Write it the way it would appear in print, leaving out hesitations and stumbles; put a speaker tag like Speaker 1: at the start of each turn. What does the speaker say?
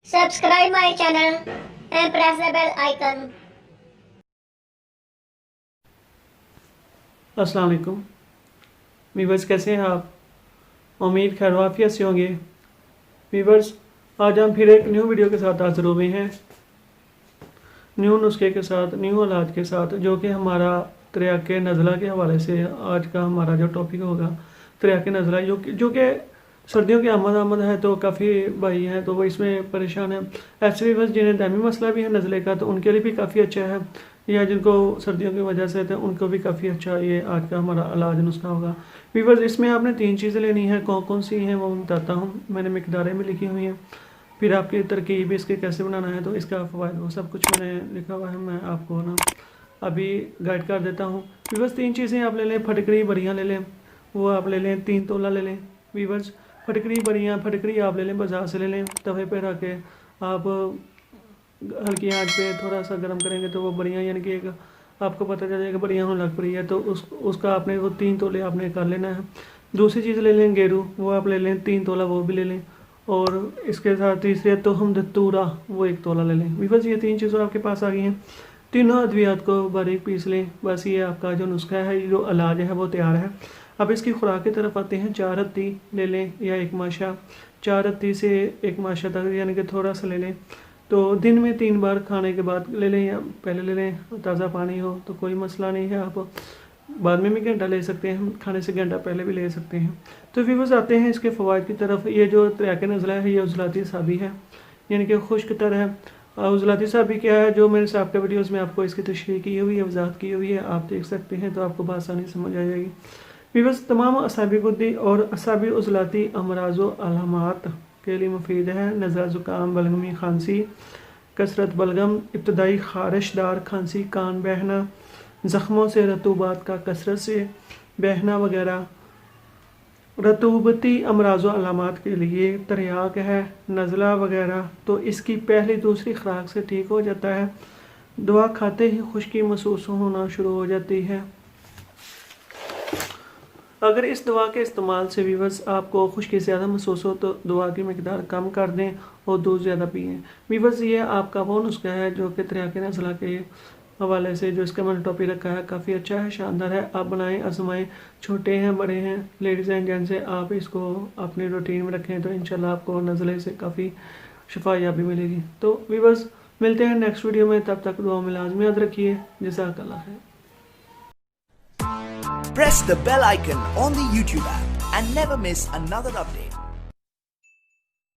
Speaker 1: Subscribe my channel and press the bell icon.
Speaker 2: अस्सलाम वालेकुम viewers, कैसे हैं आप? उम्मीद खैर वाफियत से होंगे। वीवर्स, आज हम फिर एक न्यू वीडियो के साथ हाजिर हुए हैं, न्यू नुस्खे के साथ, न्यू इलाज के साथ, जो कि हमारा त्रियाक नज़ला के हवाले से आज का हमारा जो टॉपिक होगा त्रियाक नज़ला, जो कि सर्दियों की आमद है, तो काफ़ी भाई हैं तो वो इसमें परेशान हैं। ऐसे वीवर्स जिन्हें दामी मसला भी है नज़ले का, तो उनके लिए भी काफ़ी अच्छा है, या जिनको सर्दियों की वजह से तो उनको भी काफ़ी अच्छा ये आज का हमारा इलाज नुस्खा होगा। वीवर्स, इसमें आपने 3 चीज़ें लेनी है। कौन कौन सी हैं वो मैं बताता हूँ, मैंने मिकदारें भी लिखी हुई हैं, फिर आपकी तरकीब इसके कैसे बनाना है, तो इसका फ़वाइद वो सब कुछ मैंने लिखा हुआ है। मैं आपको ना अभी गाइड कर देता हूँ। वीवर्स, 3 चीज़ें आप ले लें। फटकरी बरियाँ ले लें, वो आप ले लें, 3 तोला ले लें। वीवर्स, फटकरी आप ले लें, बाजार से ले लें। तवे पे रख के आप हल्की आंच पे थोड़ा सा गर्म करेंगे तो वो बरियाँ, यानी कि एक आपको पता चल जाएगा बरियाँ होने लग पड़ी है, तो उसका आपने वो 3 तोले आपने कर लेना है। दूसरी चीज़ ले लें गेरू, वो आप ले लें 3 तोला, वो भी ले लें। और इसके साथ तीसरी है तोहम दतूरा, वो 1 तोला ले लें। वीवर्स, ये 3 चीज़ें आपके पास आ गई हैं। तीनों अद्वियात को बारीक पीस लें। बस ये आपका जो नुस्खा है, जो इलाज है, वो तैयार है। अब इसकी खुराक की तरफ आते हैं। 4 रत्ती ले लें या 1 माशा, 4 रत्ती से 1 माशा तक, यानी कि थोड़ा सा ले लें। तो दिन में 3 बार खाने के बाद ले लें या पहले ले लें। ताज़ा पानी हो तो कोई मसला नहीं है, आप बाद में भी घंटा ले सकते हैं, खाने से घंटा पहले भी ले सकते हैं। तो व्यूअर्स, आते हैं इसके फ़वाइद की तरफ। ये जो त्रियाक नज़ला है, ये उज़लाती साबी है, यानी कि खुश्क तर है। उज़लाती साबी क्या है, जो मैंने साबिक़ा वीडियोज़ में आपको इसकी तशरीह की हुई है, वजाहत की हुई है, आप देख सकते हैं, तो आपको बआसानी समझ आ जाएगी। व्यूअर्स, तमाम असाबी गुद्दी और असाबी उज़लाती अमराज़ व अलामात के लिए मुफीद है। नज़ला, ज़ुकाम, बलगमी, खांसी, कसरत बलगम, इब्तदाई खारिशदार खांसी, कान बहना, ज़ख्मों से रतूबात का कसरत से बहना वगैरह, रतूबती अमराज़ व अलामात के लिए त्रियाक है, नज़ला वगैरह, तो इसकी पहली दूसरी खुराक से ठीक हो जाता है। दवा खाते ही खुश्की महसूस होना शुरू हो जाती है। अगर इस दवा के इस्तेमाल से व्यूअर्स आपको खुश्की ज़्यादा महसूस हो, तो दवा की मकदार कम कर दें और दूध ज़्यादा पिएँ। व्यूअर्स, ये आपका वो नुस्खा है जो कि त्रियाक नज़ला के हवाले से जो इसका मैंने टॉपिक रखा है, काफ़ी अच्छा है, शानदार है। आप बनाएं, आजमाएं, छोटे हैं बड़े हैं, लेडीज़ एंड जेंट्स हैं, आप इसको अपनी रूटीन में रखें तो इंशाल्लाह आपको नज़ले से काफ़ी शफायाबी मिलेगी। तो व्यूअर्स, मिलते हैं नेक्स्ट वीडियो में, तब तक दुआ में लाज़मी याद रखिए। जज़ाकल्लाह खैर।
Speaker 3: Press the bell icon on the YouTube app and never miss another update.